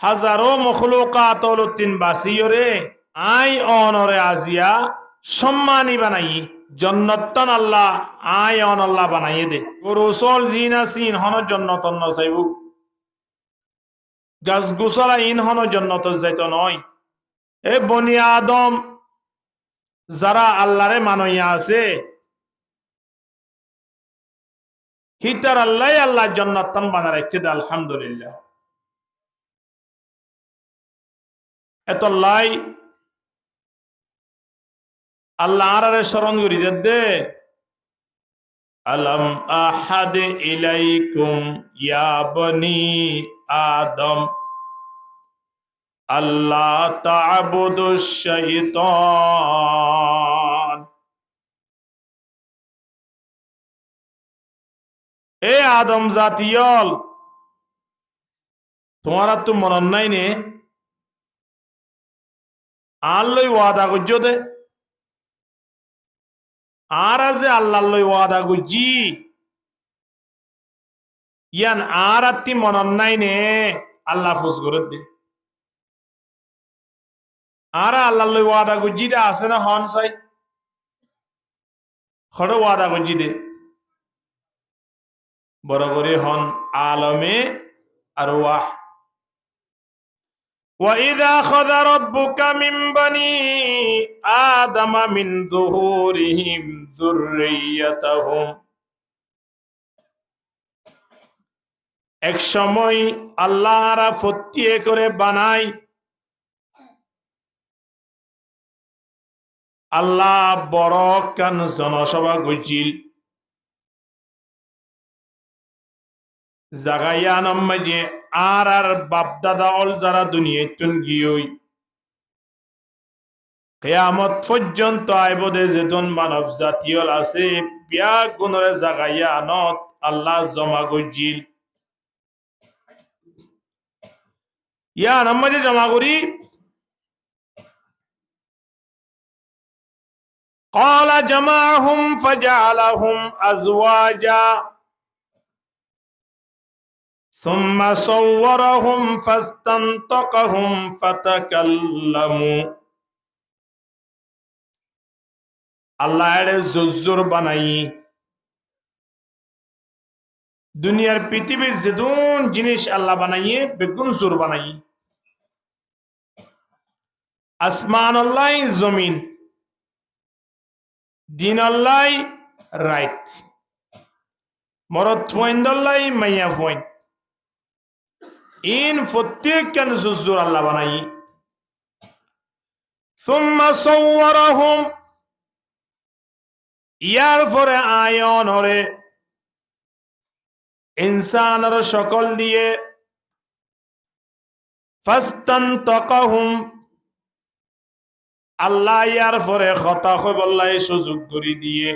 হাজারো মখলুকাত তিন বাসিয়রে আই অনরে আজিয়া সম্মানী বানাই জন্নতন আল্লাহ আই অন আল্লাহ বানাইয়ে দে গরুসল জিনা সিন হন জন্নতন নসাইবু গাছ গুসলা ইন হন জন্নত যাইত নয় এ বনি আদম যারা আল্লাহরে মানইয়া আছে হিতার আল্লাহ আল্লাহ জন্নতন বানা রেখে দে আলহামদুলিল্লাহ এত লাই আল্লাহ আরে স্মরণ করি দে আলম আহাদ ইলাইকুম ইয়া বনি আদম আল্লাহ তা'বুদুশ শাইতান এ আদম জাতিয়ল তোমারা তো মরণ নাই নে আল্লাহ ওয়াদা করছো দে আর আছে আল্লাহ ওয়াদা করছি ইয়ান আর আত্মি মরণ নাই নে আল্লাহ ফুস করে দে আর আল্লাহ ওয়াদা করছি দে আছে না হন সাই খড় ওয়াদা করছি দে বড় করে হন আলমে আর ওয়াহ وَإِذَا أَخَذَ رَبُّكَ مِنْ بَنِي آدَمَ مِنْ ظُهُورِهِمْ ذُرِّيَّتَهُمْ এক সময় আল্লাহরা ফতিয়ে করে বানাই আল্লাহ বড় কান জনসভা গজিল জাগাইয়া নাম্মাজে আর বাপদাদা অল যারা দুনিয়াতুন গিয়ই কিয়ামত পর্যন্ত আইবদে যেদন মানব জাতীয় আছে বিয়া গুণরে জাগাইয়া আনত আল্লাহ জমা গজিল ইয়া নাম্মাজে জমা করি قال جمعهم فجعلهم أزواجا ثم صورهم فاستنطقهم فتكلموا আল্লাহ এর জুজুর বানাই দুনিয়ার পৃথিবীর যেদুন জিনিস আল্লাহ বানাইয়ে বেগুন জোর বানাই আসমান আল্লাহ জমিন দিন আল্লাহ রাইট মরদ ফয়েন্দ আল্লাহ মাইয়া ফয়েন্দ ইন প্রত্যেক কেন জুজুর আল্লাহ বানাই সুম্মা সাওয়ারাহুম ইয়ার পরে আয়ন হরে ইনসানের সকল দিয়ে ফাস্তানতাকাহুম আল্লাহ ইয়ার পরে কথা কইবল্লাই সুযোগ করে দিয়ে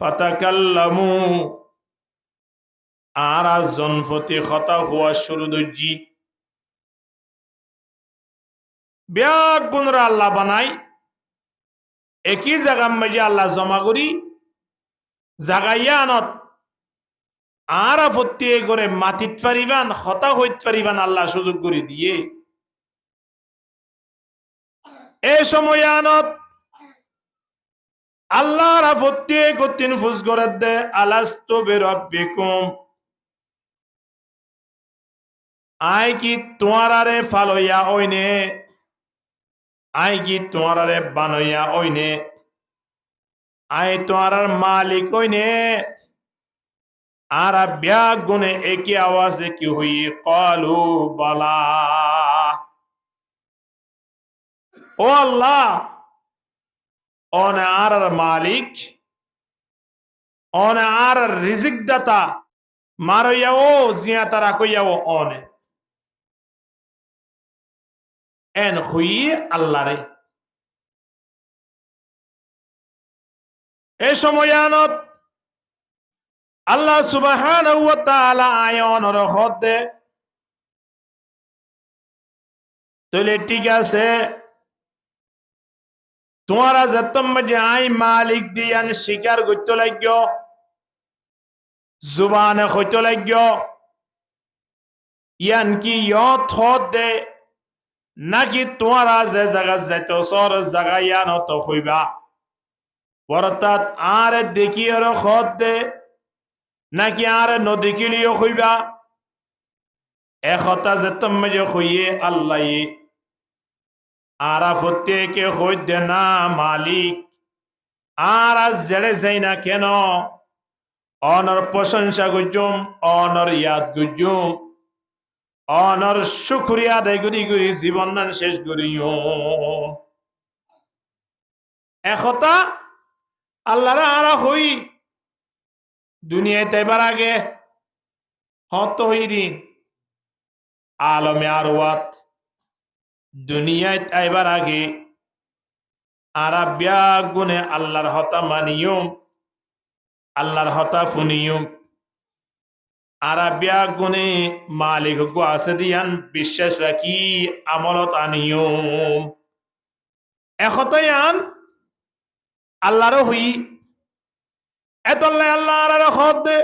ফাতাকাল্লামু আর জনফতি কথা হওয়া শুরু দর্জি ব্যাগ গুণরা আল্লাহ বানাই একই জায়গার মাঝে আল্লাহ জমা করি জাগাইয়া আনত আর আপত্তি করে মাতিত পারিবান হতা হইত পারিবান আল্লাহ সুযোগ করে দিয়ে এই সময় আনত আল্লাহর আপত্তি কতিন ফুস করে দে আলাস্তু বিরাব্বিকুম আই কি তোমারারে ফালইয়া ওইনে আই কি তোমারারে বানইয়া ওইনে আই তোমার মালিক ওইনে আর ব্যাগ গুনে একই আওয়াজে কি হুই ক্বালু বালা ও আল্লাহ ওন আর মালিক ওন আর রিজিক দাতা মারইয়াও জিয়া তারা কইয়াও ওনে এন হুই আল্লাহ রে এই সময়ানত আল্লাহ সুবহানাহু ওয়া তাআলা আয়ান রহতে তলে ঠিক আছে তোমারা যতম যে আই মালিক দিয়ান শিকার করতে লাগিও জুবানে হইতে লাগিও ইয়ান কি ইয়ত হত দে নাকি তোমারা যে জায়গা যাইতো সর জায়গা ইয়ানত হইবা অর্থাৎ আর দেখি আর হত দে নাকি আর নদেখিলিও হইবা একতা যে তুমি যে হইয়ে আল্লাহ আরা প্রত্যেকে হই দে না মালিক আর আজ জেড়ে যাই না কেন অনর প্রশংসা গুজুম অনর ইয়াদ গুজুম অনর শুক্রিয়া আদায় করি করি জীবন নান শেষ করিও একতা আল্লাহরা আরা হই দুনিয়ায় তাইবার আগে হত হইরি আলমে আর ওয়াত দুনিয়ায় তাইবার আগে আরা ব্যাগ গুনে আল্লাহর হতা মানিয়ম আল্লাহর হতা ফুনিয়ম আরা ব্যাগ গুনে মালিক গো আছে দিয়ান বিশ্বাস রাখি আমলত আনিয়ম একতাই আন আল্লাহর হই এতল্লাই আল্লাহ আর হদ দে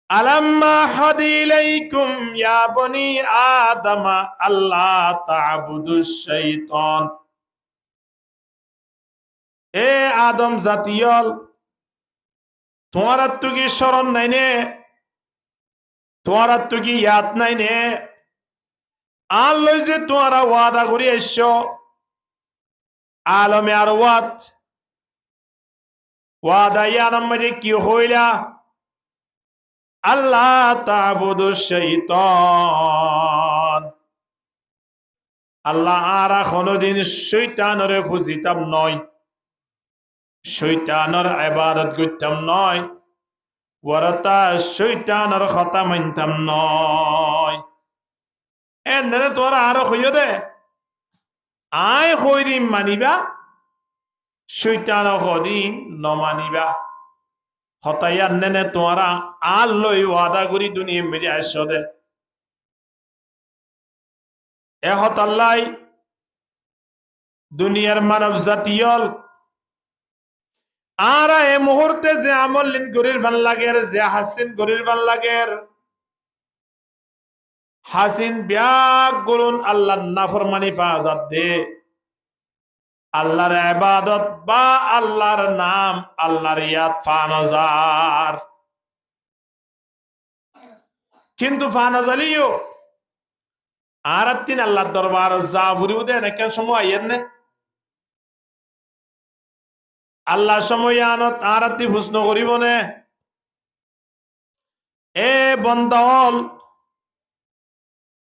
আলাম্মা হাদি ইলাইকুম ইয়া বনি আদম আল্লাহ তা'বুদুশ শাইতান এ আদম জাতিয়ল তোমার তো কি স্মরণ নাই নে তোমার তো কি ইয়াদ নাই নে আল্লাহ যে তোমারা ওয়াদা করি এসো আলমে আর ওয়াদা ইয়ানাম মধ্যে কি হইলা আল্লাহ তা'বুদুশ শাইতান আল্লাহ আর কোনদিন শয়তানরে ফুজিতাম নয় শয়তানের ইবাদত করতাম নয় ওরতা শয়তানের কথা মানতাম নয় এনে তোরা আরো হইও দে আয় হইদিন মানিবা শয়তান হদিন নমানিবা হতাই আন্নে তোরা আর লই ওয়াদা করি দুনিয়া মেরে আস দে এ হতাল্লাই দুনিয়ার মানব জাতীয়ল আর এ মুহূর্তে যে আমল লিন গরির ভাল লাগের যে হাসিন গরির ভাল লাগের হাসিন ব্যাগ গুরুন আল্লাহর নাফরমানি ফাজাত দে আল্লাহর ইবাদত বা আল্লাহর নাম আল্লাহর ইয়াদ ফানাজার কিন্তু ফানাজালিও আর তিন আল্লাহর দরবার জাফরিউ দেন কেন সময় আইয়েন আল্লাহ সময় আনত আর আত্মি হুসন করিব নে এ বন্দল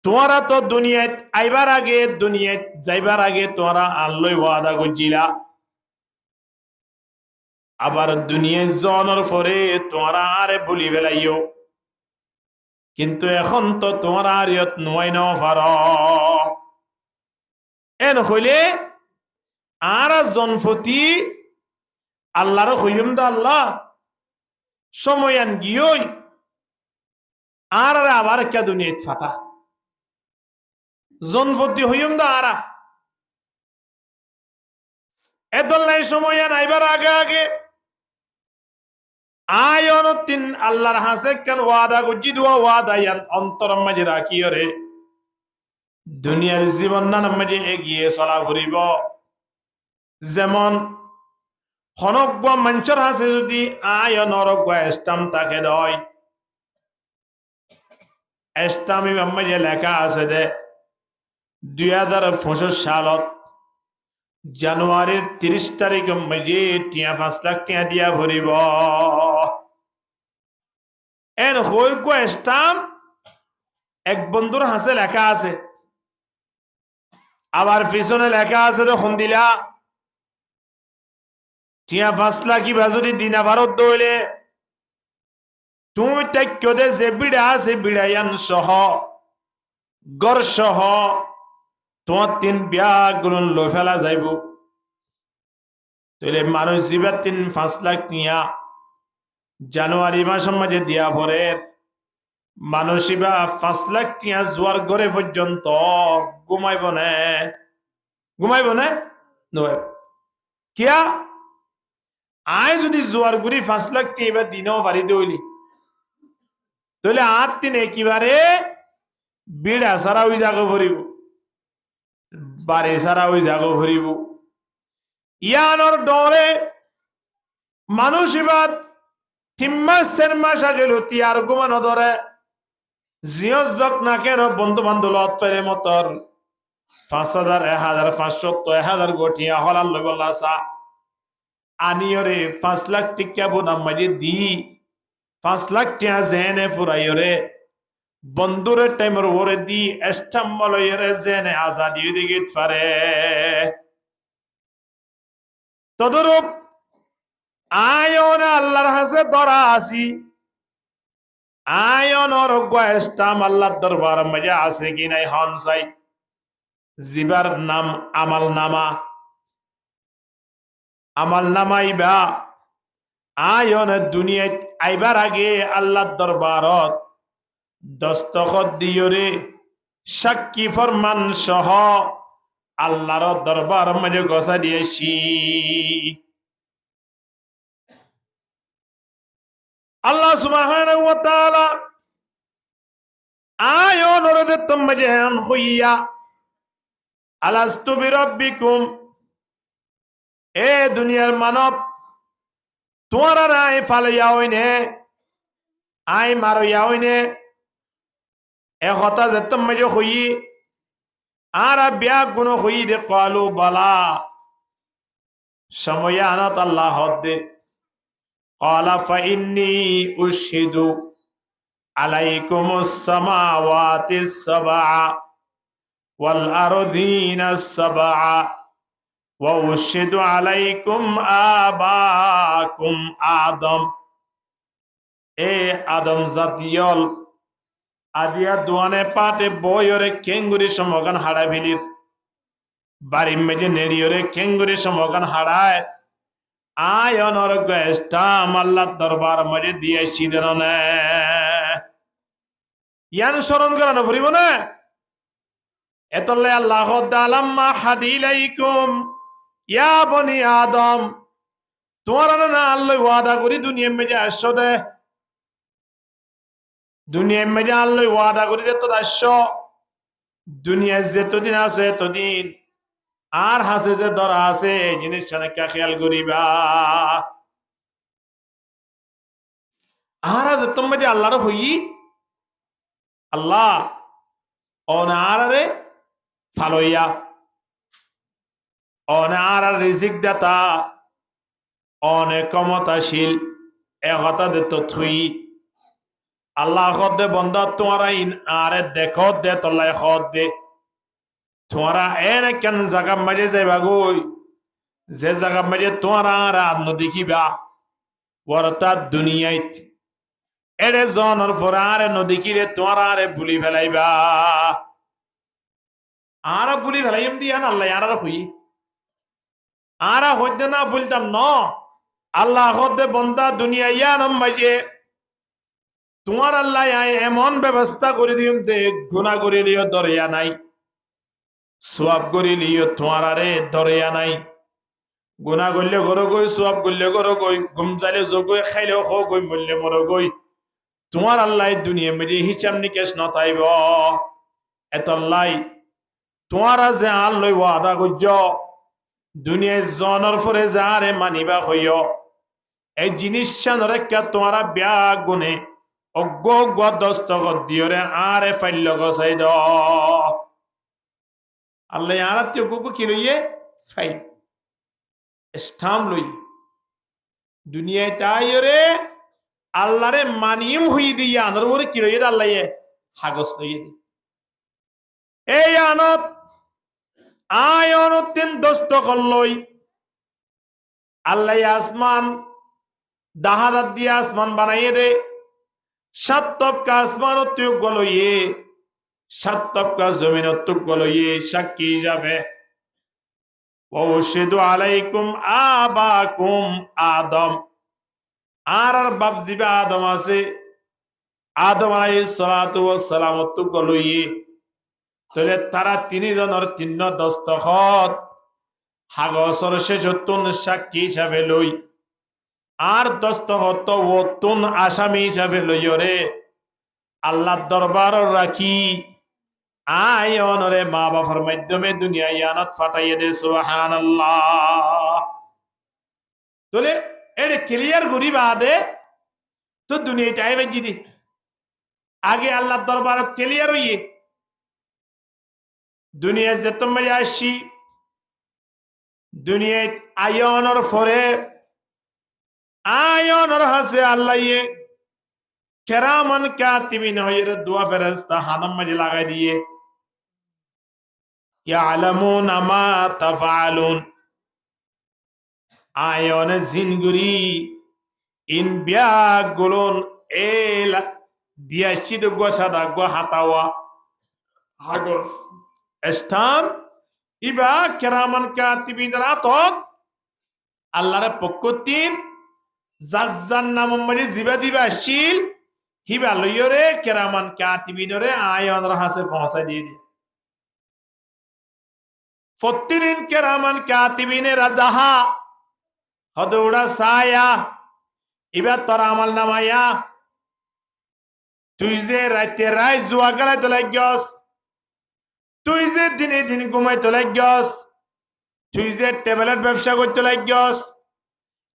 তোরা তো দুনিয়াত আইবার আগে দুনিয়াত যাইবার আগে তোরা আল্লাহ ওয়াদা করছিলা আবার দুনিয়ায় জনের পরে তোরা আরে বলি বেলাইও কিন্তু এখন তো তোরা আর ইয়ত নয় ন পার এন হইলে আর জনফতি আল্লাহর হইম দা আল্লাহ সময়ান গিয়ই আর আবার কে দুনিয়াত ফাটা জনফতি হইম দা আরা এদল্লাই সময়ান আইবার আগে আগে আয়ন তিন আল্লাহর হাসে কেন ওয়াদা গুজি দুয়া ওয়াদা ইয়ান অন্তর মাঝে রাখিও রে দুনিয়ার জীবন না মাঝে এগিয়ে চলা ঘুরিব যেমন হনজ্ঞ মানুষের হাসে যদি আয়ন অরজ্ঞ স্টাম তাকে দয় স্টাম মাঝে লেখা আছে দে 2025 সালত জানুয়ারির 30 তারিখ মাঝে টিয়া 5 লাখ টিয়া দিয়া ভরিব এন হইগ স্টাম এক বন্ধুর হাসে লেখা আছে আবার পিছনে লেখা আছে তখন দিলা টিয়া 5 লাখ ইবা যদি দিনা ভারত দইলে তুই তাইক্যদে যে বিড়া আছে বিড়াইয়ান সহ গর সহ তোমার 3 ব্যাগ গুলন লই ফেলা যাইব তাহলে মানুষ জীবা 5 লাখ টিয়া জানুয়ারি মাসের মাঝে দিয়া পরে মানুষ ইবা 5 লাখ টিয়া জোয়ার ঘরে পর্যন্ত ঘুমাইব না নয় কিয়া আয় যদি জোয়ার ঘুরি 5 লাখ টিয়া এবার দিনও বাড়িতে হইলি তাহলে 8 দিন একেবারে বিড়া সারা ওই জাগো ভরিব, বাড়ি সারা ওই জাগো ভরিব। ইয়ানোর ডরে মানুষ এবার 3 মাস 4 মাস আগে লুতিয়ার ঘুমানো ধরে জিয়স যক না কেন বন্ধু বান্ধব ফেরে মতর 5,000 1,500 1,000 গঠিয়া হলাল লগলা সা আনিয়রে 5 লাখ টিকা বোনাম মাঝে দি 5 লাখ টিয়া জেনে ফুরাইয়রে বন্ধুরের টাইমের ওরে দি এস্টাম্বলয়রে জেনে আজাদি দিকে পারে। তদরূপ আয়ন আল্লাহর হাসে ধরা আসি, আয়ন অরোগ্য এস্টাম আল্লাহর দরবার মাঝে আছে কি নাই হনসাই জিবার নাম আমাল নামা, আমাল নামাইবা আয়ন দুনিয়ায় আইবার আগে আল্লাহর দরবারত দস্তখত দিয়রে সাক্ষী ফরমান সহ আল্লাহর দরবার মাঝে গসা দিয়েছি। আল্লাহ সুবহানাহু ওয়া তাআলা আয়ন রদে তমজেন হইয়া আলাস্তু বিরাব্বিকুম, এ দুনিয়ার মানব তোমারা নাই ফালাইয়া হইনে আই মারইয়া হইনে এ কথা যে তমজে হই আর বিয়া গুণ হই দে কালু বালা সময় আনাত আল্লাহ হদে قال فإني أشهد عليكم السماوات السبع والأرضين السبع وأشهد عليكم آباكم آدم, এ আদম জাতিয়ল আদিয়া দুয়ানে পাটে বয়রে কেঙ্গুরি সমগান হাড়া ফেলির বাড়ি মেজে নেড়িয়রে কেঙ্গুরি সমগান হাড়ায় আয়নর গেস্টাম আল্লাহ দরবার মাঝে দিয়েছি দেন না ইয়ান স্মরণ করানো ফুরিব না এতলে আল্লাহ দালাম্মা হাদিলাইকুম ইয়া বনি আদম, তোমার না আল্লাহ ওয়াদা করি দুনিয়া মেজে আসছো দে, দুনিয়া মেজে আল্লাহ ওয়াদা করি দে তো আসছো দুনিয়ায় যেতদিন আছে এতদিন আর হাসে যে ধরা আছে এই জিনিসটা একটা খেয়াল করিবা। আর যে তোমরা যে আল্লাহর হই আল্লাহ অনারে ফালইয়া অনার রিজিক দাতা অনেক ক্ষমতাশীল একতা দে তো থুই আল্লাহ দে বন্ধা তোমারা ইন আরে দেখো দে তোলাই খদ দে তোমারা এনে কেন জায়গা মাঝে যাইবা গই যে জায়গা মাঝে তোমারা আর আন্ন দেখিবা অর্থাৎ দুনিয়ায় এরে জনের পর আরে নদীকিরে তোমারা আরে বুলি ফেলাইবা আর বুলি ফেলাইম দিয়া না আল্লাহ আর হই আর হইতে না বলতাম ন আল্লাহ হদে বন্দা দুনিয়া ইয়ানম মাঝে তোমার আল্লাহ এমন ব্যবস্থা করে দিম দে গুনাহ করে লিও দরিয়া নাই, সোয়াব করে লিও তোমার আরে দরিয়া নাই, গুনাহ করলে গরো গই সোয়াব করলে গরো গই ঘুম চাইলে যোগই খাইলেও খো গই মরলে মরো গই তোমার আল্লাহ দুনিয়া মেরে হিসাব নিকেশ নতাইব এতল্লাই তোমারা যে আল্লাহ ওয়াদা করছ দুনিয়ায় জনের পরে যারে মানিবা হইয় এই জিনিসটা নরেকা তোমারা ব্যাগ গুনে অজ্ঞ অজ্ঞ দস্তখত দিয়রে আরে ফাইল গসাই দ আল্লাহ আর অজ্ঞ কি লইয়ে ফাইল স্টাম লই দুনিয়ায় তাই রে আল্লাহরে মানিম হই দিয়া আনর ওরে কি লইয়ে আল্লাহ হাগস লইয়ে দি এই আনত আয়নুদ্দিন দস্তখত লই আল্লাহ আসমান দাহাদাত দিয়ে আসমান বানাইয়ে দে 7 তবকা আসমান তুক গলইয়ে 7 তবকা জমিন তুক গলইয়ে সাক্ষী যাবে ওয়াশহিদু আলাইকুম আবাকুম আদম আর বাপ জিবা আদম আছে আদম আলাইহিস সালাতু ওয়াস সালাম তুক গলইয়ে তাহলে তারা 3 জনের 3 দস্তখত হাগসর শেষতুন সাক্ষী হিসাবে লই আর দস্তখত ওতুন আসামি হিসাবে লইরে আল্লাহ দরবার রাখি আয়নরে মা বাবার মাধ্যমে দুনিয়া ইয়ানত ফাটাইয়ে দে সুবহানাল্লাহ তোলে এটা ক্লিয়ার করি বাদে তো দুনিয়াতে আইবে জিদি আগে আল্লাহর দরবারত ক্লিয়ার হইয়ে দুনিয়া যত মজা আসি দুনিয়ায় আয়নর ফরে আয়নর হাসে আল্লাহ ইয়ে কেরামান কাতিবিন হইয়ের দোয়া ফেরেশতা হানাম মাঝে লাগাই দিয়ে ইয়ালামুনা মা তাফআলুন আয়ন জিনগুরি ইন বিয়াগুলুন এলা দিয়াছি তো গোসাদা গো হাতাওয়া হাগস স্থান ইবা কেরামান কাতিবিন রাতত আল্লাহর পক্ষ তিন জাজ্জান নাম মাঝে জিবা দিবা শিল হিবা লইরে কেরামান কাতিবিনরে আয়ন হাসে পৌঁছাই দিয়ে দিয়ে প্রতিদিন কেরামান কাতিবিনের দাহা হদৌড়া সায়া এবার তোর আমল নামায়া তুই যে রাতে রাত জুয়া গেলাই তো লাগস তুই যে দিনে দিন ঘুমাই তো লাগস তুই যে টেবলেট ব্যবসা করতে লাগস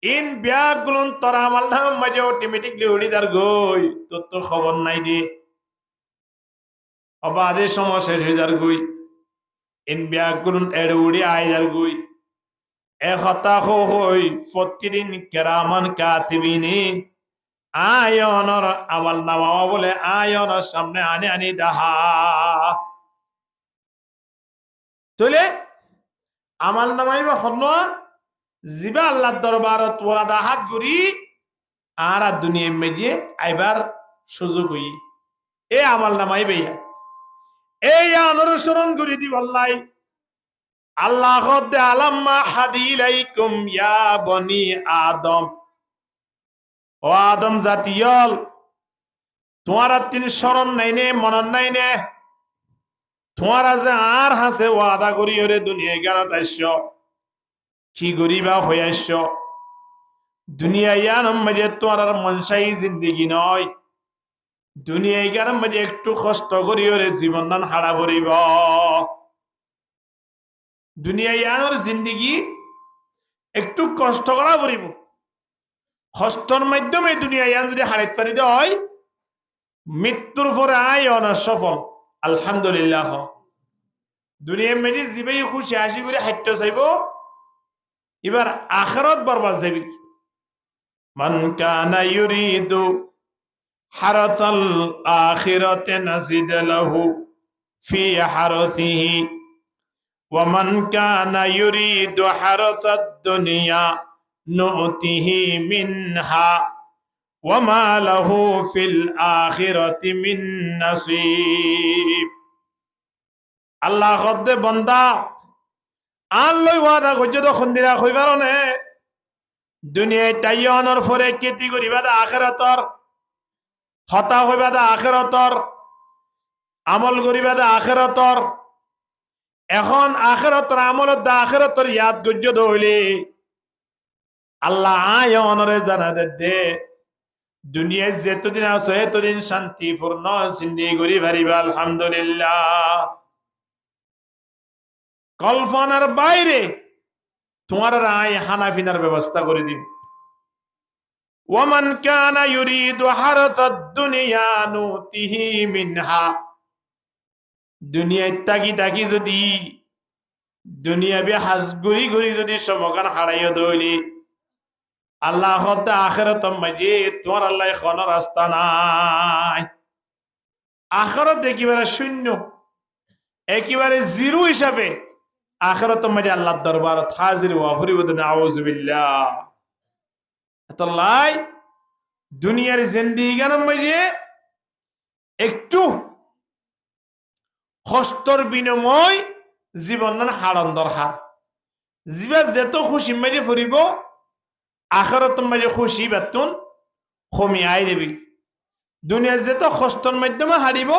ইন ব্যাগুলন তোর আমল নাম মাঝে অটোমেটিকলি উড়ি দার গই তোর তো খবর নাই দে অবাধে সময় শেষ হয়ে যার গই ইন ব্যাগুলন এড়ে উড়ি আয় যার গই প্রতিদিন কেরামান কাতিবিনি আয়নর আমল নামা বলে আয়নর সামনে আনি আনি দাহা তলে আমল নামাইবা হল জিবা আল্লাহ দরবারত ওয়াদা হাত গুরি আর দুনিয়া মেজে আইবার সুযোগ হই এ আমল নামাইবে এই অনুসরণ করি দি বললাই আল্লাহ দে আলাম্মা হাদিলাইকুম ইয়া বনি আদম ও আদম জাতিয়ল তোমারা তিন স্মরণ নাই নে মনন নাই নে তোমারা যে আর হাসে ওয়াদা করি ওরে দুনিয়ায় জ্ঞানত আসছ কি গরিবা হয়ে আসছ দুনিয়া ইয়ানম মাঝে তোমার আর মনসাই জিন্দিগি নয় দুনিয়ায় জ্ঞান মাঝে একটু কষ্ট করি ওরে জীবন দান হারা করিব দুনিয়া ইয়ানোর জিন্দিগি একটু কষ্ট করা পড়িব কষ্টর মাধ্যমে দুনিয়া ইয়ান যদি হারাইতে পারি হয় মৃত্যুর পরে আয় অনার সফল আলহামদুলিল্লাহ দুনিয়া মেজি জীবাই খুশি হাসি করে হাইটে চাইব এবার আখিরাত বরবাদ যাবি মান কানা ইউরিদু হারাসাল আখিরাতে নাজিদ লাহু ফি হারাসিহি ومن كان يريد حرث الدنيا نؤته منها وما له في الآخرة من نصيب الله خد بندا আল্লাহ ওয়াদা করছে তো খন্দিরা কইবার না দুনিয়ায় তাইয়নর ফরে কেতি করিবা দা আখিরাতর হতা হইবা দা আখিরাতর আমল করিবা দা আখিরাতর এখন আখিরাতের আমলত দা আখিরাতের ইয়াদ গজ্জদ হইলে আল্লাহ আয়নরে জানা দে দুনিয়ায় যতদিন আছে এতদিন শান্তিপূর্ণ জিন্দেগি করি পারিবা আলহামদুলিল্লাহ কল্পনার বাইরে তোমার আয় হানাফিনার ব্যবস্থা করে দিব ওয়ামান কানা ইউরিদু হারাসাদ দুনিয়া নুতিহি মিনহা দুনিয়ায় তাকি তাকি যদি দুনিয়া বি হাজগুড়ি গুড়ি যদি সমকান হারাইয়া দইলি আল্লাহ আখেরাত মাঝে তোমার আল্লাহ কোনো রাস্তা নাই আখেরাত একেবারে শূন্য একেবারে জিরো হিসাবে আখেরাত মাঝে আল্লাহর দরবার হাজির ওয়া ফরিবুদ আউযু বিল্লাহ আল্লাহ দুনিয়ার জিন্দেগির মাঝে একটু কষ্টর বিনিময় জীবন হারন দরকার জীবা যেত খুশি মাঝে ফুরিব আখিরাত মাঝে খুশি বেতন কমি আই দেবি দুনিয়া যেত কষ্টর মাধ্যমে হারিব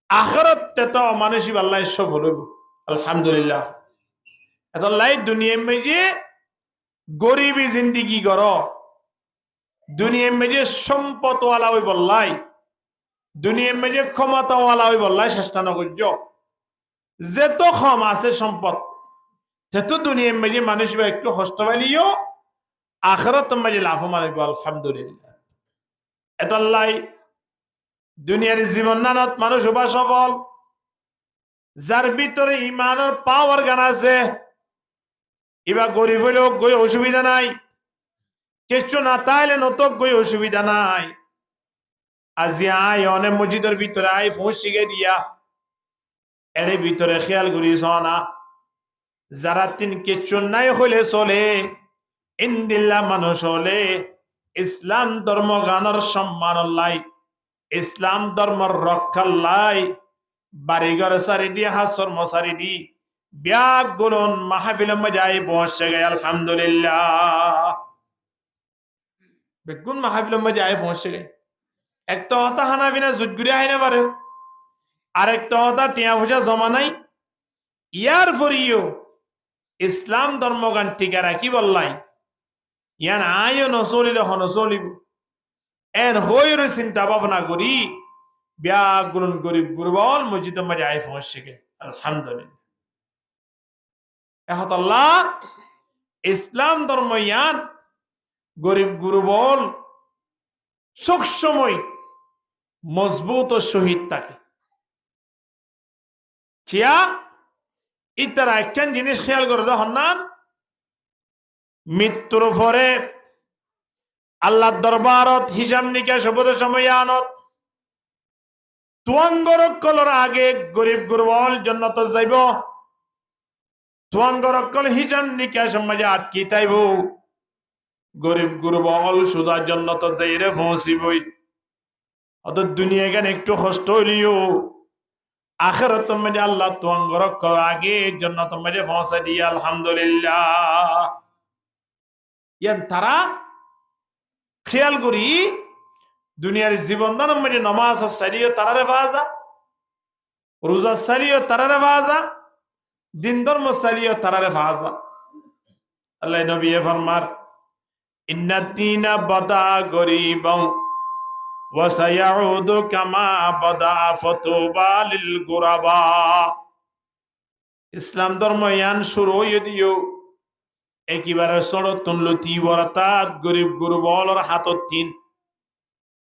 আখিরাত তেত মানুষ আল্লাহ সফল হইব আলহামদুলিল্লাহ এত লাই দুনিয়া মাঝে গরিবী জিন্দিগি কর দুনিয়া মাঝে সম্পদওয়ালা হইব লাই দুনিয়ার মাঝে ক্ষমতাওয়ালা ওই বললাই চেষ্টা নকর্য যে তো ক্ষম আছে সম্পদ সেতু দুনিয়ার মাঝে মানুষ একটু কষ্ট পাইলিও আখেরাত মাঝে লাভ মানিব আলহামদুলিল্লাহ এতল্লাই দুনিয়ার জীবন নানত মানুষ হবা সফল যার ভিতরে ইমানের পাওয়ার গান আছে এবার গরিব হইলেও গই অসুবিধা নাই কিছু না তাইলে নতক গই অসুবিধা নাই আজি আয় অনেক মসজিদের ভিতরে আয় ফোঁস শিখে দিয়া এর ভিতরে খেয়াল করিস না যারা তিন কিছু নাই হইলে চলে ইন্দিল্লা মানুষ হলে ইসলাম ধর্ম গানের সম্মান লাই ইসলাম ধর্মর রক্ষার লাই বাড়িঘর সারি দিয়ে হাসর মশারি দি ব্যাগ গুলন মাহফিলের মধ্যে আই বসে গে আলহামদুলিল্লাহ বেগুন মাহফিলের মধ্যে আই পৌঁছে গে এক তো হতা হানা বিনা জুট ঘুরে আইনে পারে আরেক তো হতা টিয়া পয়সা জমা নাই ইয়ার ফরিও ইসলাম ধর্মগান টিকা রাখি বললাই ইয়ান আয়ও নচলিলে নচলিব এন হইর চিন্তা ভাবনা করি ব্যাগ গুলন গরিব গুরবল মসজিদের মাঝে আই পৌঁছে গে আলহামদুলিল্লাহ এহতাল্লাহ ইসলাম ধর্ম ইয়ান গরিব গুরুবল সবসময় মজবুত ও শহীদ থাকে কিয়া ইতারা একখান জিনিস খেয়াল করে দেখুন না মৃত্যুর পরে আল্লাহর দরবারত হিসাব নিকাশ হবতে সময় আনত তুয়াঙ্গরকলর আগে গরিব গুরুবল জান্নাত যাইব তুয়াঙ্গরকল হিসাব নিকাশ মাঝে আটকি তাইব গরিব গুরুবল সুদার জান্নাত যাইরে পৌঁছিবই অত দুনিয়া কেন একটু কষ্ট হইলিও আখেরাত মাঝে আল্লাহ তুয়াঙ্গরকল আগে জান্নাত মাঝে পৌঁছা দিয়ে আলহামদুলিল্লাহ ইয়ান তারা খেয়াল করি দুনিয়ার জীবন দানের মাঝে নমাজ সারিও তারারে ভাজা রোজা সারিও তারারে ভাজা দিন ধর্ম সারিও তারারে ভাজা আল্লাহ নবী ফরমার ইন্নাদ্দীনা বাদা গরিবাও ওয়া সায়াউদু কামা বাদা ফাতুবা লিল গুরাবা ইসলাম ধর্ম ইয়ান শুরু হইদিও একেবারে সড়তুন লতি বরাতাত গরিব গুরুবলর হাতত তিন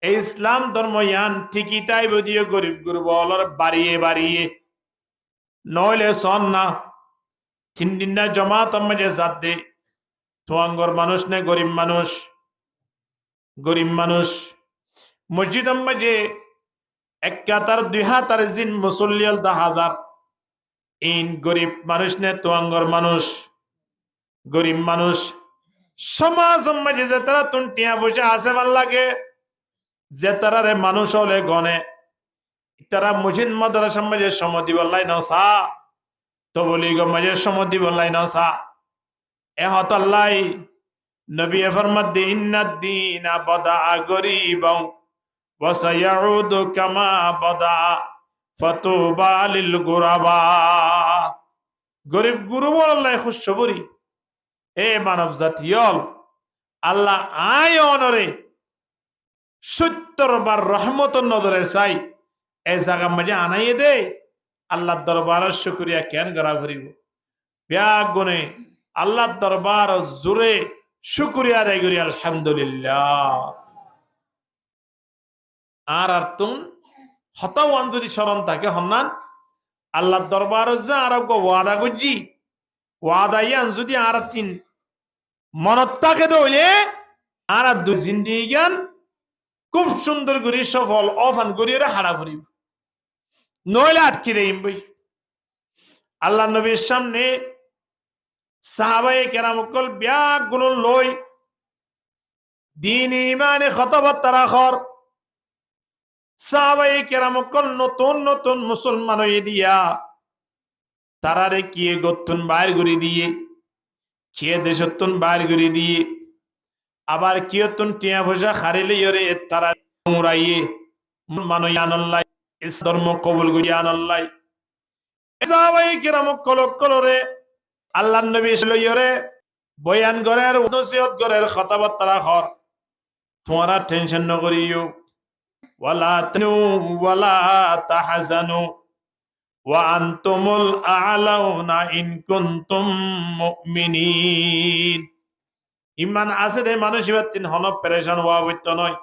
এই ইসলাম ধর্ম ইয়ান ঠিকই তাই বদিও গরিব গুরুবলর বাড়িয়ে বাড়িয়ে নইলে সন না তিন দিন না জমাত মাঝে জাত দে তোয়াঙ্গর মানুষ নে গরিব মানুষ মসজিদ মাঝে এক কাতার দুই হাতার জিন মুসল্লিয়াল 10,000 ইন গরিব মানুষ নে তোয়াঙ্গর মানুষ গরিব মানুষ সমাজ মাঝে যে তারা তুন টিয়া পয়সা আছে ভাল লাগে যে তারারে মানুষ হলে গনে তারা মসজিদ মাদ্রাসা মাঝে সমদি বললাই নসা তো বলি গো মাঝে সমদি বললাই নসা এহতাল্লাই নবী ফরমাত ইন্নাদ্দীনা বাদা গরিবাও ওয়া সায়াউদু কামা বাদা ফাতুবা লিল গুরাবা গরিব গুরুবল আল্লাহ খুশবরি এ মানব জাতিয়ল আল্লাহ আয় অনরে 70 বার রহমতের নজরে চাই এই জায়গা মাঝে আনাইয়ে দে আল্লাহর দরবারের শুকরিয়া কেন করা করিব ব্যাগ গুনে আল্লাহর দরবার জোরে শুকরিয়া আদায় করি আলহামদুলিল্লাহ আর তুম হতাওয়ান যদি স্মরণ থাকে হন্নান আল্লাহর দরবার যে আরোগ্য ওয়াদা করছি ওয়াদা ইয়ান যদি আর তিন মনত থাকে দইলে আর দু জিন্দিগি জ্ঞান খুব সুন্দর করে সফল অফান করিয়ে হারা ফুরিব নইলে আটকে দেই বই আল্লাহ নবীর সামনে সাহাবায়ে কেরামকল ব্যাগ গুলো লই দিন ইমানে খতবার্তা রাখর সাহাবায়ে কেরামকল নতুন নতুন মুসলমান হয়ে দিয়া তারারে কিয়ে গত্তুন বাইর করে দিয়ে কিয়ে দেশত্তুন বাইর করে দিয়ে আবার কিয়তুন টিয়া পয়সা খারিলে ইরে তারা মুরাইয়ে মানো ইয়ানাল্লাহ ইস ধর্ম কবুল করি আনাল্লাহ সাহাবায়ে কেরামকল কলরে আল্লাহর নবী লইরে বয়ান গরের নসিহত গরের খতাবার্তা রাখর তোমরা টেনশন ন করিও ওয়ালা তানু ওয়ালা তাহজানু ওয়া আনতুমুল আ'লাউনা ইন কুনতুম মুমিনিন। ইমান আছে দে মানুষ তিন হন পেরেশান হওয়া হইত নয়,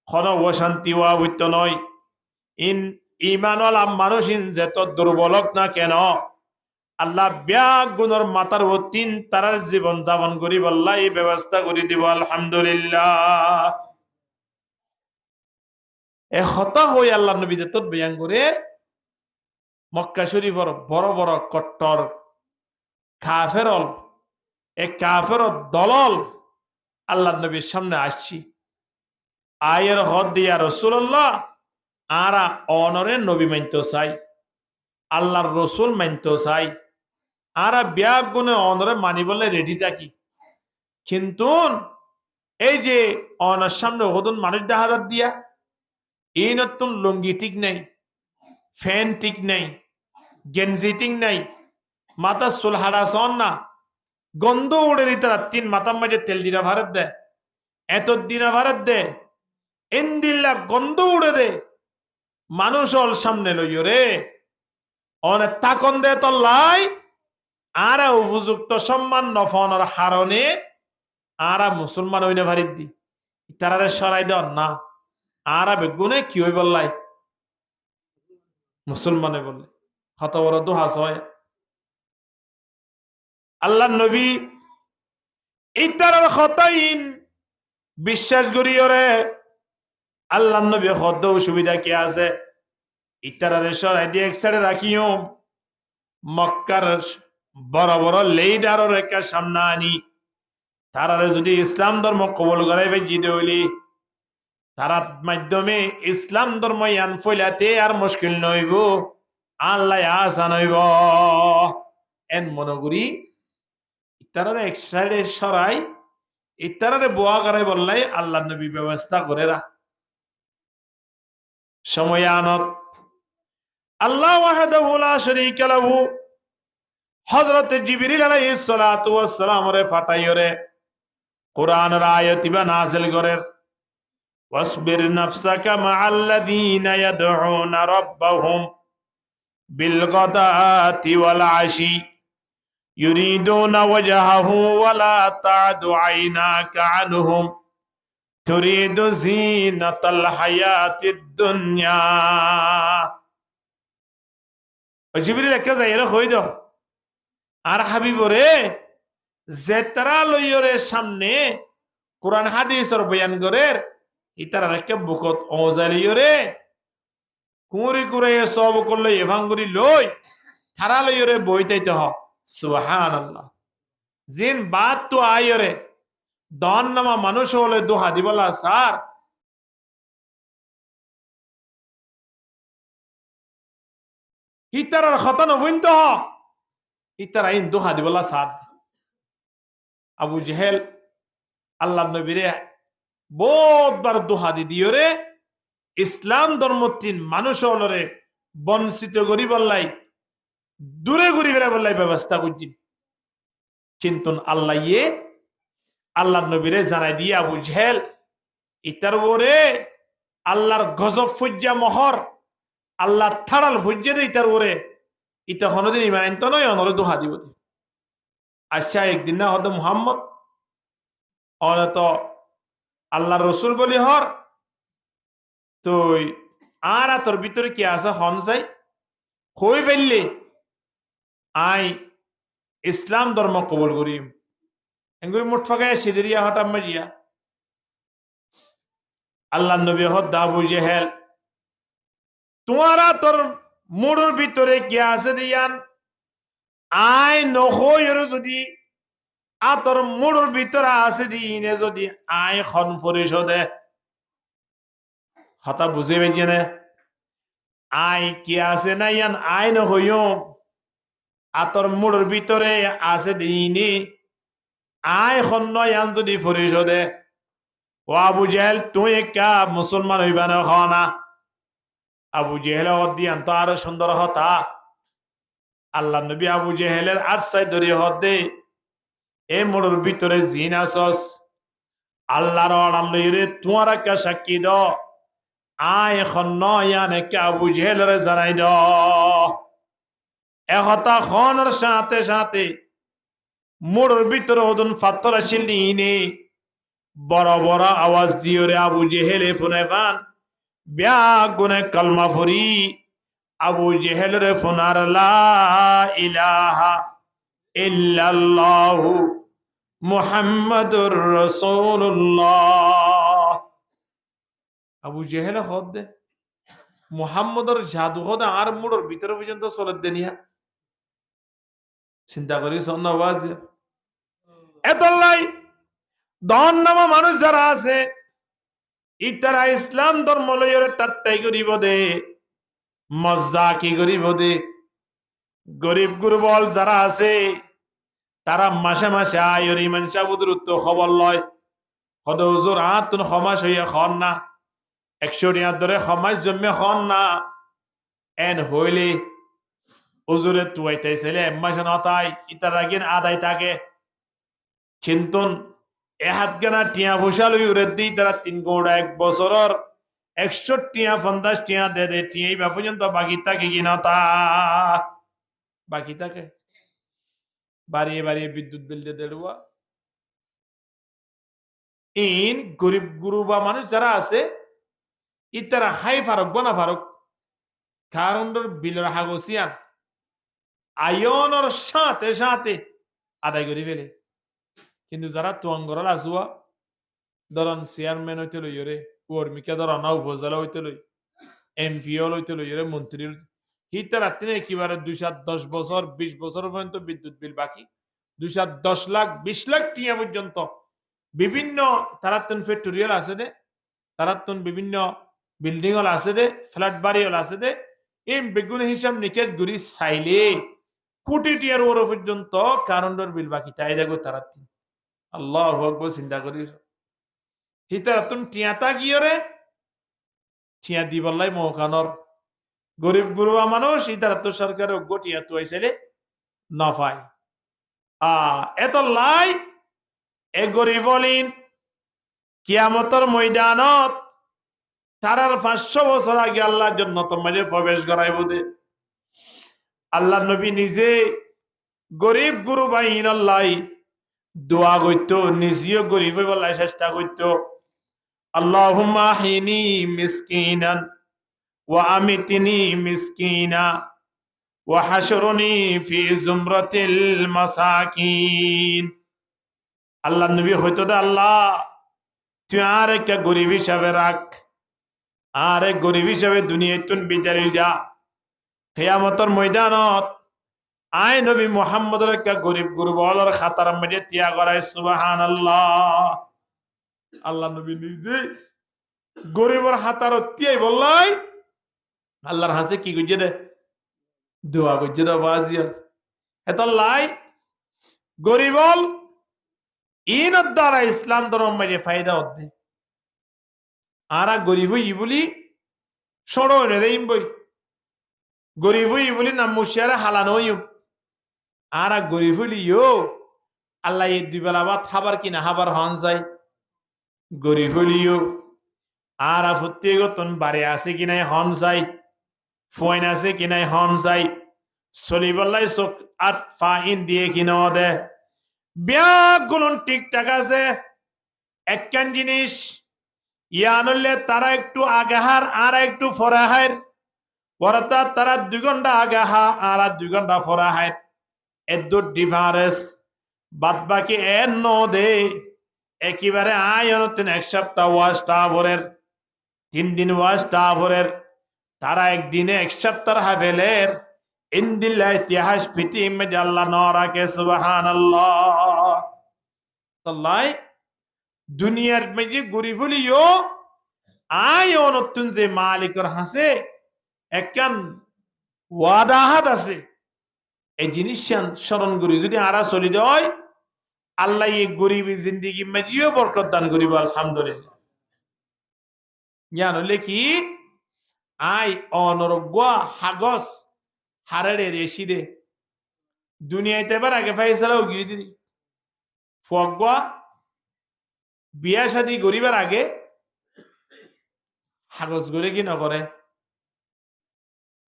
হন অশান্তি হওয়া হইত নয়। ইন ইমানওয়ালা মানুষ ইন যেত দুর্বলক না কেন, আল্লাহ ব্যাগ গুণর মাতার ও তিন তারার জীবন যাপন করি বললা এই ব্যবস্থা করে দিব। আলহামদুলিল্লাহ। এ হতা হই আল্লাহ নবী যে তোর বয়ান করে মক্কা শরীফর বড় বড় কট্টর কাফেরল, এ কাফের দলল আল্লাহ নবীর সামনে আসছি। আয়ের হদ দিয়া রসুল্লাহ আরা অনরে নবী মানতে চাই, আল্লাহর রসুল মানতে চাই, আরা ব্যাগ গুণে অনরে মানি বলে রেডি থাকি। কিন্তু এই যে অনার সামনে হদন মানুষ ডাহাদার দিয়া এই নতুন লুঙ্গি ঠিক নাই, ফ্যান ঠিক নাই, গেঞ্জি ঠিক নাই, মাথা চুল হাড়া সন না, গন্ধ উড়ে দিতে তিন মাথার মাঝে তেল দিনা ভারত দে, এত দিনা ভারত দে, ইন্দিল্লা গন্ধ উড়ে দে, মানুষ অল সামনে লইয় রে অনেক তাকন দে তল্লাই আরা উপযুক্ত সম্মান নফনের হারণে আরা মুসলমান হইনে ভারিত দি তারারে সরাই দেন না। আরা বেগুনে কি হই বললাই মুসলমানে বললে কত বড় দোহাস হয়। আল্লাহ নবী ইতারার খতাইন বিশ্বাস করিও রে আল্লাহ নবী হদ্দ সুবিধা কি আছে ইতারারে সরাই দিয়ে এক সাইডে রাখিও, মক্কার বড় বড় লিডারের একটা সামনে আনি তারারে যদি ইসলাম ধর্ম কবুল করাইবে জিদে হইলি তারার মাধ্যমে ইসলাম ধর্ম ইয়ান ফইলাতে আর মুশকিল নইব, আল্লাহ আসান হইব। এন মনগুরি ইতারারে এক সাইডে সরাই ইতারারে বোয়া করাই বললাই আল্লাহ নবী ব্যবস্থা করে রা সময় আনত আল্লাহ ওয়াহদাহু লা শারীকা লাহু হযরত জিবরিল আলাইহিস সালাতু ওয়াস সালাম রে ফাটাইরে কুরআনের আয়াত বা নাযিল করেন ওয়াসবির নাফসাকা মা'আল্লাযীনা ইয়াদউনা রাব্বাহুম বিল গাদাতি ওয়াল আশি ইউরিদুনা ওয়াজহাহু ওয়া লা তা'দু আইনাকা আনহুম তুরিদু যিনাতাল হায়াতিদ দুনিয়া। জিবরিল কে যাইরা কই দাও আর হাবিবরে যে তারা লইয়রে সামনে কোরআন হাদিসের বয়ান করে ইতারা রেখে বুকত অজালিয়রে কুঁড়ি কুড়ে সব করলে এভাঙ্গুরি লই তারা লইয়রে বইতাইতে হ। সুবহানাল্লাহ। জিন বাত তো আয়রে দন নামা মানুষ হলে দোহা দিবলা স্যার ইতারার খতন হইন্ত হ ইতারা ইন দোহা দিবলা স্যার। আবু জেহেল আল্লাহ নবীরে বহুতবার দোহা দি দিওরে ইসলাম ধর্ম তিন মানুষ হলরে বঞ্চিত করি বললাই দূরে ঘুরি বেড়া বললাই ব্যবস্থা করছি। কিন্তু আল্লাহ ইয়ে আল্লাহ নবীরে জানাই দিয়ে আবু জেহেল ইতার ওরে আল্লাহর গজব ফুজ্জা মহর আল্লাহ থাড়াল ফুজ্জে দে ইতার ওরে ইতা কোনদিন ইমান আনতো নয় অনরে দোহা দিব। আচ্ছা একদিন না হদ মুহাম্মদ অনত আল্লাহর রসুল বলি হর তুই আর তোর ভিতরে কি আছে হন চাই কই ফেললি আই ইসলাম ধর্ম কবুল করিম এগুলি মুঠ ফাঁকায় সিদিরিয়া হঠাৎ মারিয়া আল্লাহ নবী হদ আবু জেহেল তোমারা তোর মুড়ুর ভিতরে কি আছে দিয়ান আই নহইর যদি তোর মুড়ুর ভিতরে আছে দিনে যদি আই খন পরিশোধে হতা বুঝে পেয়েছে না আই কি আছে না ইয়ান আই নহইও আতর মুড়ুর ভিতরে আছে দিনে আই খন ইয়ান যদি পরিশোধে ও আবু জেহেল তুই একা মুসলমান হইবা না খানা। আবু জেহেল দিয়ান তো আরো সুন্দর হতা আল্লাহ নবী আবু জেহেলের আর সাই ধরে হদে এ মোড়র ভিতরে জিন আসস আল্লাহর অর্ডার লইরে তোমার একটা সাক্ষী দ আয় খন্ন ইয়ানে কে আবু জেহেলরে জানাই দ একতা খনের সাথে সাথে মোড়র ভিতরে ওদন ফাত্তর আসিল নিনে বড় বড় আওয়াজ দিও রে আবু জেহেলে ফোনে পান ব্যাগ গুনে কলমা ফরি আবু জেহেল রে ফোনার লা ইলাহা ইল্লাল্লাহু মুহাম্মাদুর রাসূলুল্লাহ। আবু জেহেল হদ দে মুহাম্মদর জাদু হদ আর মোড়র ভিতরে পর্যন্ত চলে দেনিয়া চিন্তা করি সন্ন্যাবাজ এতলাই দন নামা মানুষ যারা আছে ইতারা ইসলাম ধর্ম লইয়ের টাট্টাই করিব দে মজা কি করিব দে গরিব গুরুবল যারা আছে তারা মাসে মাসে আয়র ইমান সাবুদের উত্তর খবর লয় হদ হুজুর তুন সমাজ হইয়া খন না 100 টিয়ার ধরে সমাজ জন্মে খন না এন হইলে হুজুরে তুয়াইতেছিলে মাসে নতাই ইতারা গিন আদায় থাকে কিন্তু এহাত গানা টিয়া ভূষা লই উড়ে দিই তারা 3 গৌড়া 1 বছরের 100 টিয়া 50 টিয়া দে দে টিয়াই বা পর্যন্ত বাকি থাকে কিনা তা বাকি থাকে বাড়িয়ে বাড়িয়ে বিদ্যুৎ বিল দিয়ে দেড়ুয়া ইন গরিব গুরু বা মানুষ যারা আছে ইতারা হাই ফারক বনা ফারক কারণের বিলর হাগসিয়া আয়নের সাথে সাথে আদায় করে ফেলে কিন্তু যারা তুয়াঙ্গরাল আসুয়া ধরন চেয়ারম্যান হইতে লই রে কর্মীকে ধরন না উপজেলা হইতে লই এমপিও হইতে লই রে মন্ত্রী হিতে রাত্রি একেবারে 210 বছর 20 বছর পর্যন্ত বিদ্যুৎ বিল বাকি 210 লাখ 20 লাখ টিয়া পর্যন্ত বিভিন্ন তারাতন ফ্যাক্টরিয়াল আছে দে তারাতন বিভিন্ন বিল্ডিং হল আছে দে ফ্ল্যাট বাড়ি হল আছে দে এম বেগুন হিসাব নিকেশ গুরি চাইলে কোটি টিয়ার ওর পর্যন্ত কারণের বিল বাকি তাই দেখো তারাতিন আল্লাহ আকবার চিন্তা করিস হিতারাতুন টিয়াতা গিয়রে টিয়া দিবল্লাই মহকানর গরিব গুরুয়া মানুষ ইতারাত সরকার গোটিয়া তুয়াইছিলে নফাই এত লাই এ গরিব হলিন কিয়ামতর ময়দানত তারার 500 বছর আগে আল্লাহর জান্নাতের মাঝে প্রবেশ করাইব দে আল্লাহ নবী নিজে গরিব গুরু বাইন আল্লাহ দোয়া করত নিজেও গরিব বলাই চেষ্টা করত আল্লাহুম্মা হিনি মিসকিনান ওয়া আমিতনি মিসকিনা ওয়া হাশরুনি ফি জুমরাতিল মাসাকিন। আল্লাহ নবী হইতো দে আল্লাহ তুই আর একটা গরিব হিসাবে রাখ আর এক গরিব হিসাবে দুনিয়ায় তুন বিদায় যা কিয়ামতের ময়দানত আয় নবী মুহাম্মদের একটা গরিব গুরুবলের খাতার মধ্যে তিয়া করায় সুবহানাল্লাহ। আল্লাহ নবী নিজে গরিবের হাতার তিয়াই বললাই আল্লাহর হাসে কি গুজে দে দোয়া গুজে দে বাজিয়ার এত লাই গরিবল ইনত দ্বারা ইসলাম ধর্ম মধ্যে ফায়দা হচ্ছে আরা গরিব ই বলি সড়ো এনে দেইম বই গরিব ই বলি নাম মুশিয়ারে হালানো আরা গরিব হলিও আল্লাহ এই 2 বেলা ভাত খাবার কিনা খাবার হন যায় গরিব হলিও আর প্রত্যেকতন বাড়ি আছে কিনাই হন যায় ফোন আছে কিনাই হন যায় চলিবলাই চোখ 8 ফাইন দিয়ে কিনা দে ব্যাগ গুলন ঠিকঠাক আছে একখান জিনিস ইয়ানলে তারা একটু আগাহার আর একটু ফরাহার অর্থাৎ তারা 2 ঘন্টা আগাহা আর 2 ঘন্টা ফরাহার এদুর ডিফারেন্স বাদ বাকি এর দে একেবারে আয়নতেন 1 সপ্তাহ ওয়াশ টাভরের 3 দিন ওয়াশ টাভরের তারা একদিনে 1 সপ্তাহ হাভেলের ইনদিল্লাহ ইতিহাস ফিতি মে আল্লাহ নরাকে সুবহানাল্লাহ তাল্লাই দুনিয়ার মধ্যে গরিব হলিও আয়নতুন যে মালিকের হাসে একখান ওয়াদাহাত আছে এই জিনিস স্মরণ করি যদি আরা চলি দেয় আল্লাহ এই গরিবী জিন্দিগি মেজিও বরকত দান করিব আলহামদুলিল্লাহ জ্ঞান হলে কি আই অনরজ্ঞ হাগস হারের রেশি দে দুনিয়াতে এবার আগে ফাইসালাও গিয়ে দিদি ফগা বিয়া শাদী গরিবার আগে হাগজ করে কি নকরে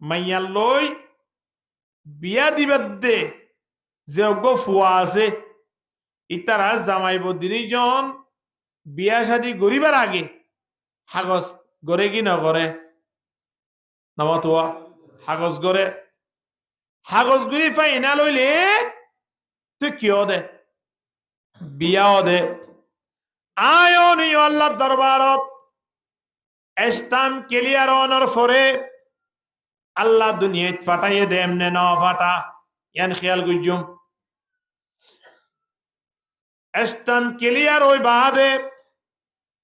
মাইয়ার লই বিয়া দিবার দে যে অজ্ঞ ফুয়া আছে ইতারা জামাইব দিনজন বিয়া শাদী গরিবার আগে হাগজ গড়ে কি নকরে নামতুয়া হাগজ গড়ে হাগজ গুড়ি ফাইনা লইলে তুই কিয় দে বিয়াও দে আয়নি আল্লাহ দরবারত এস্তাম ক্লিয়ার অনর ফরে আল্লাহ দুনিয়াত ফাটাইয়ে দে এমনে ন ফাটা ইয়ান খেয়াল গুজুম এস্তাম ক্লিয়ার ওই বাদে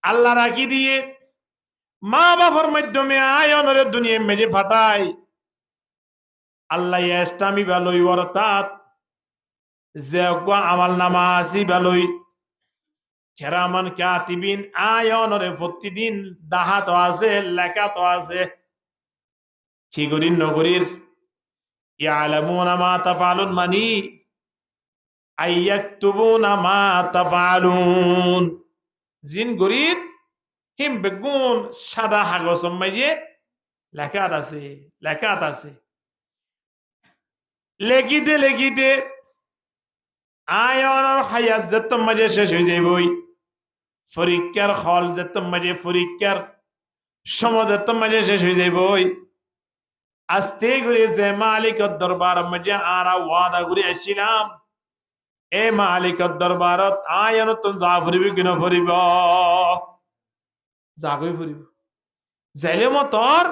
আল্লাহ রাখি দিয়ে মা বাবার মাধ্যমে আয়নরে দুনিয়া মেজে ফাটাই আল্লাহ এস্তামি ভালোই অর্থাৎ যে আমাল নামা আসি ভালোই কেরামান কাতিবিন আয়নরে প্রতিদিন দাহাত আছে লেখা তো আছে কি করিন নগরীর ইয়ালামুনা মা তাফআলুন মানি আইয়াকতুবুনা মা তাফআলুন জিন গরির হিম বেগুন সাদা কাগজ মাঝে লেখা আছে লেখিতে আয়নের হায়াত যত মাঝে শেষ হয়ে যাইবই পরীক্ষার হল যত মাঝে পরীক্ষার সময় যত মাঝে শেষ হয়ে যাইবই আস্তে করে যে মালিকের দরবার মাঝে আরা ওয়াদা করে আসছিলাম এ মালিকের দরবারত আয়ন তুমি যা ফুরিবি কিনা ফুরিব জাগই ফুরিব যাইলে মতর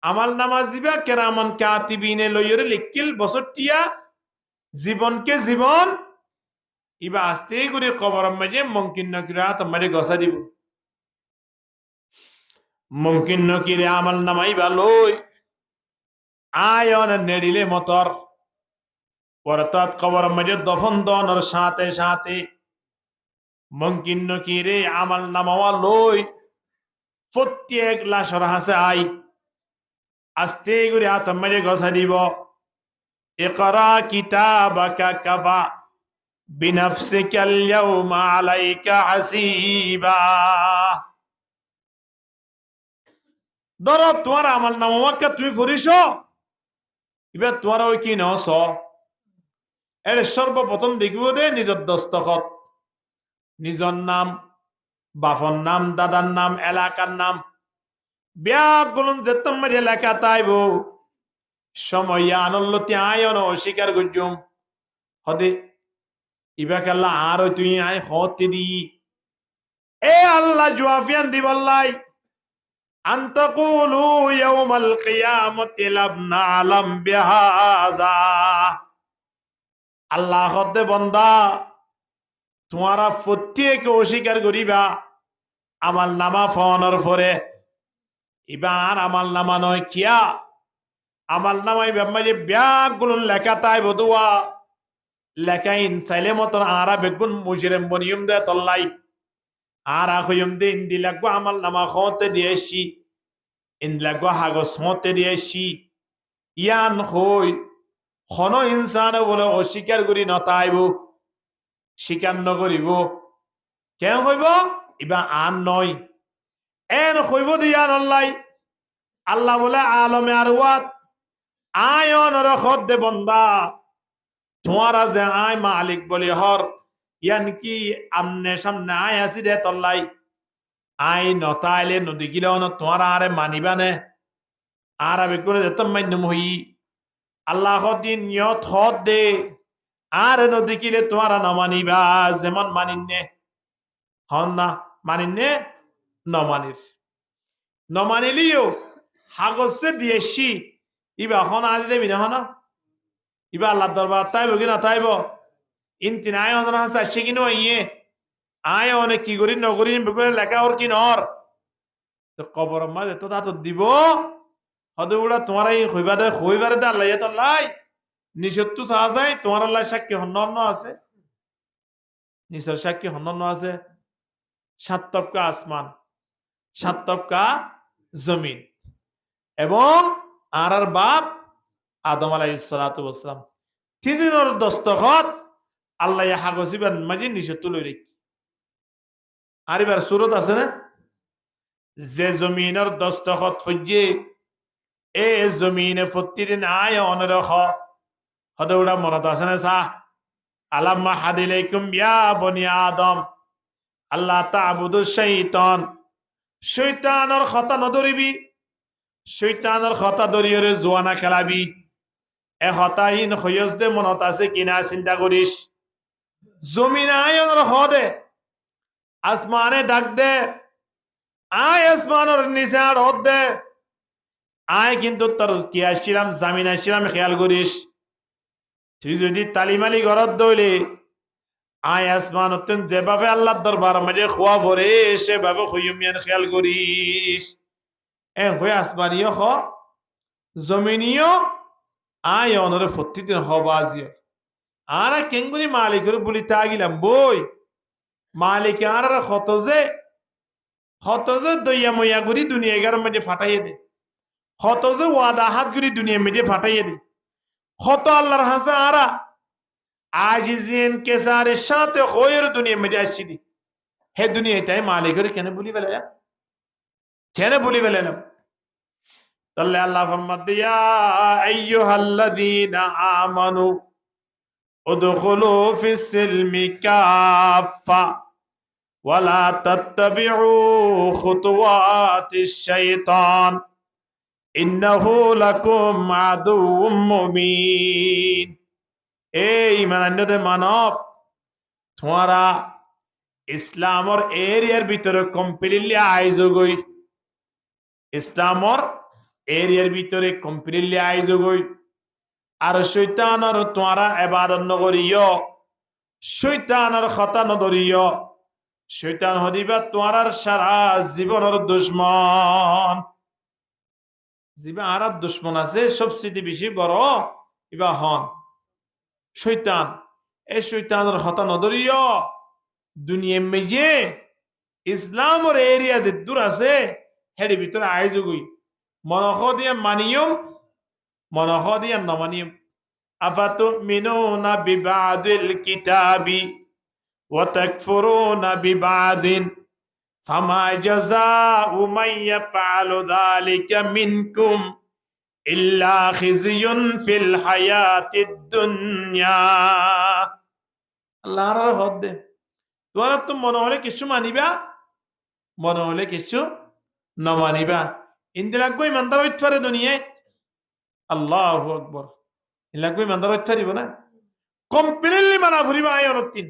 আমাল নামা জিবা কেরামান কাতিবিনে লইরে লিখিল বছরটিয়া জীবনকে জীবন ইবা আস্তে করে কবর মাঝে মুমকিন নকিরা তোমারে গসা দিব মুমকিন নকিরে আমাল নামাই ভালোই আয়ন নেড়িলে মতর অর্থাৎ কবর মাঝে দফন দনের সাথে সাথে মুমকিন নকিরে আমাল নামাওয়া লই প্রত্যেক লাশর হাসে আই আস্তে করে হাত মাঝে গসা দিব ইকরা কিতাবাকা কাফা বিনাফসিকা আল-ইয়াওমা আলাইকা হাসিবা ধরো তোমার আমল নামাকে তুমি ফুরিস এবার তোমার ওই কি নস এর সর্বপ্রথম দেখব দে নিজের দস্তখত নিজর নাম বাপর নাম দাদার নাম এলাকার নাম ব্যাগুলো যে তোমার এলাকা তাইব সময় আনল্লতি আয়ন অস্বীকার করছুম হদে ইবা কাল্লা আর তুই আয় হতে দি এ আল্লাহ জুয়াফিয়ান দিবল্লাই আনতাকুলু ইয়াউমাল কিয়ামতি লাম না'লাম বিহাযা আল্লাহ হদে বান্দা তোমারা প্রত্যেক অস্বীকার করিবা আমাল নামা ফোনের পরে এবার আমাল নামা নয় কিয়া আমাল নামাই ব্যামাজে ব্যাগুলো লেখা তাই বদুয়া লেখাইন চাইলে মতন আরা বেগুন মুশিরেম বনিয়ম দে তল্লাই আরা হইম দে ইন্দি লাগবো আমাল নামা হতে দিয়েছি ইন্দি লাগবো হাগজ হতে দিয়েছি ইয়ান হই হন ইনসান বলে অস্বীকার করি নতাইব স্বীকার নকরিব কেন হইব ইবা আন নয় এন হইব দিয়ান অল্লাই আল্লাহ বলে আলমে আরওয়াত আয়নর খদ দে বন্দা তোমারা যে আয় মালিক বলি হর ইয়ান কি আমনে সামনে আয় আসি দে তল্লাই আয় নতাইলে নদী গিলে তোমারা আরে মানিবানে আর আবে করে যেতাম মান্য হই আল্লাহ দিন নিয়ত হদ দে আর নদী গিলে তোমারা ন মানিবা যেমন মানিনে হন না মানিনে ন মানিলিও হাগজে দিয়েছি ইবা হন আজ দেবি না হন ইবা আল্লাহ দরবার তাইব কি না তাইব ইনতিন আয় হন হাসা সে কিনো ইয়ে আয় অনেক কি করি নগরী লেখা ওর কি নর তো কবর মাঝে তো তা তো দিব হদে উড়া তোমার এই হইবারে দে আল্লাহ তো লাই নিষত্তু সাহা যায় তোমার আল্লাহ সাক্ষী হন্য আছে নিশ্চয় সাক্ষী হন্য আছে সাত তবকা আসমান সাত তবকা জমিন এবং আর বাপ আদম আলাইহিস সালাতু ওয়াস সালাম তিনজনের দস্তখত আল্লাহ হাগজিবান মাঝে নিষেধ তুলে রেখি আর এবার সুরত আছে না যে জমিনের দস্তখত ফুজে এ জমিনে প্রতিদিন আয় অনরখ হতে ওটা মনত আছে না সা আলাম্মা হাদিলাইকুম ইয়া বনি আদম আল্লাহ তা'বুদু শাইতান শয়তানের কথা নধরিবি শয়তানের কথা ধরিয়রে জোয়ানা খেলাবি এ হতাহীন হইয়স দে মনত আছে কিনা চিন্তা করিস জমিন আয়নের হদে আসমানে ডাক দে আয় আসমানের নিচে আর হদ দে আয় কিন্তু তোর কি আসছিলাম জামিন আসছিলাম খেয়াল করিস তুই যদি তালিমালি ঘরত দইলে আয় আসমান যেভাবে আল্লাহর দরবার মাঝে খোয়া ভরে সেভাবে হইমিয়ান খেয়াল করিস এ হয়ে আসমানীয় হ জমিনীয় আয় অনরে প্রতিদিন হবাজিও আরা কেঙ্গুরি মালিকের বলি তাগিলাম বই মালিক আর হত যে দইয়া মইয়া গুরি দুনিয়া এগারো মেটে ফাটাইয়ে দে হত যে ওয়াদা হাত গুরি দুনিয়া মেটে ফাটাইয়ে দে হত আল্লাহর হাসা আরা আজিজিন কেসারের সাথে হয়ের দুনিয়া মেটে আসছি দি হে দুনিয়া তাই মালিকের কেন বলি ফেলে কেন বলি ফেলে না তাহলে আল্লাহ ফরমাত দিয়া আইয়ুহাল্লাযীনা আমানু উদখুলু ফিস সিলমি কাফা ওয়ালা তাত্তাবিউ খুতুওয়াতিশ শাইতান ইন্নাহু লাকুম আদুউম মুবিন এই ঈমানদারদের মানব তোমরা ইসলামর এরিয়ার ভিতরে কমপ্লিটলি আইজগই ইসলামর এরিয়ার ভিতরে কমপ্লিটলি আইজগই আর শয়তানের তোমরা ইবাদত নকরিও শয়তানের কথা নধরিও শয়তান হদিবা তোমরার সারা জীবনের দুশমন জীবন আর দুশমন আছে সবচেয়ে বেশি বড় ইবা হন শয়তান এই শয়তানের কথা নধরিও দুনিয়া মেজে ইসলামর এরিয়া যে দূর আছে হের ভিতরে আয়োজকই মনখ দিয়ে মানিয়ম মনখ দিয়ে নমানিয়ম আফাতুমিনুনা বিবাদিল কিতাবি ওয়া তাকফুরুনা বিবাদিন ফামা জাযাউ মান ইয়াফআলু যালিকা মিনকুম ইল্লা খিজিয়ুন ফিল হায়াতিদ দুনিয়া আল্লাহর হদে তোরা তো মনে হলে কিছু মানিবা মনে হলে কিছু না মানিবা ইন্দি লাগবো ইমানদার হইতে পারে দুনিয়ায় আল্লাহু আকবার লাগবো ইমানদার হইতে পারিব না কমপ্লিটলি মানা ফুরিবা আয় অনতিন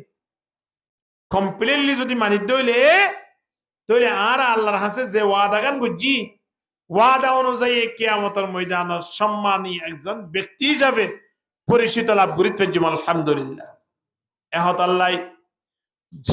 কমপ্লিটলি যদি মানি দইলে তাহলে আর আল্লাহর হাসে যে ওয়াদা গান বুঝি ওয়াদা অনুযায়ী কিয়ামতের ময়দানের সম্মানী একজন ব্যক্তি হিসাবে পরিচিত লাভ করিতে আলহামদুলিল্লাহ এহত আল্লাহ